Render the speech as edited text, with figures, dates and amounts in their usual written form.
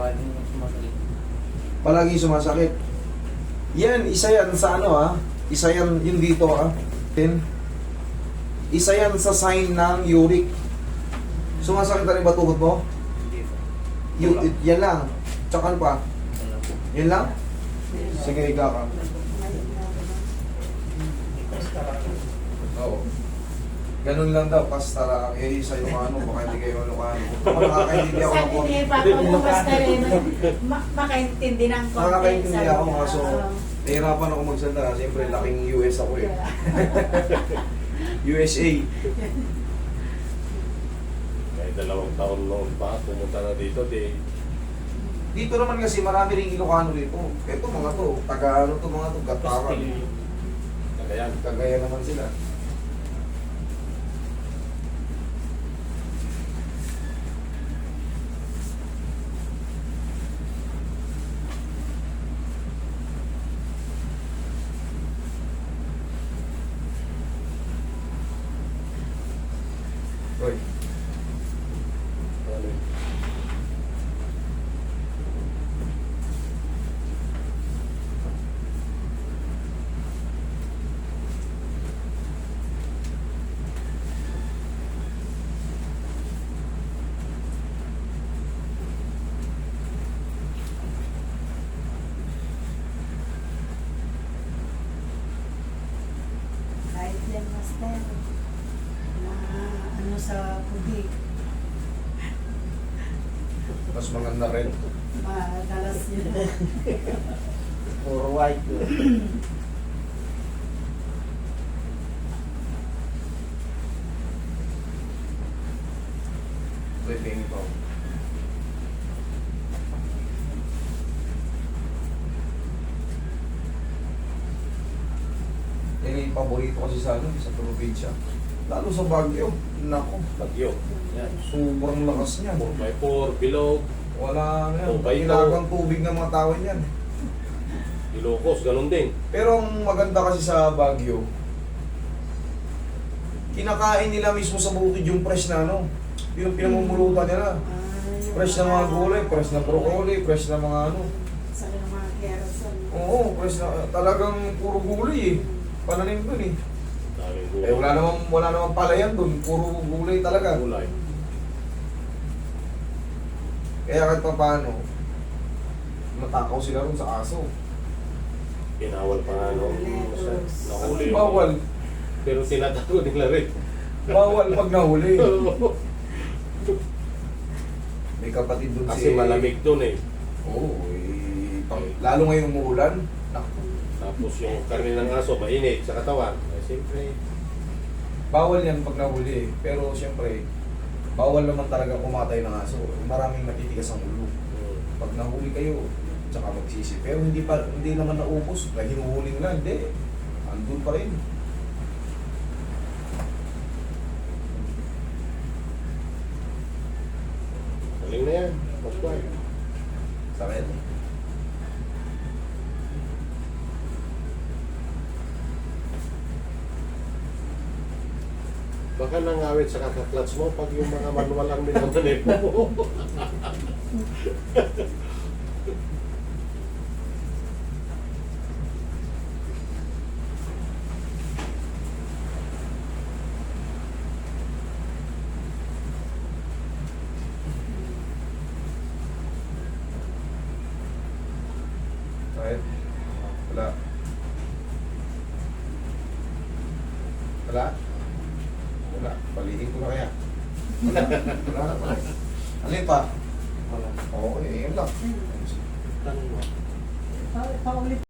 palaging sumasakit. Palagi sumasakit. Yan, isa yan sa ano isa yan yung dito isa yan sa sign ng uric. Sumasakit na rin ba tuhod mo? Hindi po. Yan lang. Tsaka ano pa? Wala po. Yan lang? Sige, higa ka. Oo. Ganun lang daw, pasta lang. Eh, sa yung ano, baka hindi kayo ano ka. Kung nakakaintindi ako ng Sabi konti. ni Papa bukas na rin, makaintindi ng konti. Nakakaintindi sabi ako, niya. kaso nahirapan ako magsalita. Siyempre, laking US ako eh. USA. Kahit 2 taon noon pa, pumunta na dito, Dito naman kasi marami ring Ilocano dito. Ito mga to, taga ano to mga to, Gataran. Kagayan. Kagaya naman sila. Roy, Ano yun? Kahit yan, master. Na ano sa pugi. mas maganda rin. Madalas yun. Puro white po. Roy, tingin pa ako. Yan yung paborito kasi sa ano, sa probinsya. Lalo sa Baguio. Nako, Bagyo. Yan. sobrang lakas niya. 4x4, bilog, Wala nga yan. Oh, baito. Ginagaang tubig ng mga tao niyan. Ilocos, ganun din. Pero ang maganda kasi sa Baguio, kinakain nila mismo sa bukid yung fresh na ano, yung pinamumulutan nila. Fresh na mga gulay, fresh na broccoli, fresh na mga ano. Sa mga kerosol. Oo, fresh na, talagang puro gulay eh. Pananim dun eh. Daming Eh wala namang palayan dun, puro gulay talaga. Gulay. Kaya kahit pa paano, matakaw sila ron sa aso. Pinawal pa nga noon. Nahuli. Bawal. Pero tinatago nila rin. Bawal pag nahuli. May kapatid dun Kasi malamig doon eh. Oo, lalo ngayong umuulan. Naku, Tapos yung karne ng aso, mainit sa katawan. Eh, siyempre, bawal yan pag nahuli eh. Pero siyempre, bawal naman talaga kumatay ng aso. Maraming natitigas ang ulo. Pag nahuli kayo, tsaka magsisi. Pero hindi naman naubos. Na hinuhuling na, hindi. Andun pa rin. galing na yan. Pasway. Sakit. Baka nangawit sa kakaklats mo pag yung mga manual ang minamanip mo. Sakit. Wala. Wala? Wala. Palihin ko na kaya. Wala. Wala na pala. Alin pa? Wala. Okay, yun lang. Tanong mo. Paulit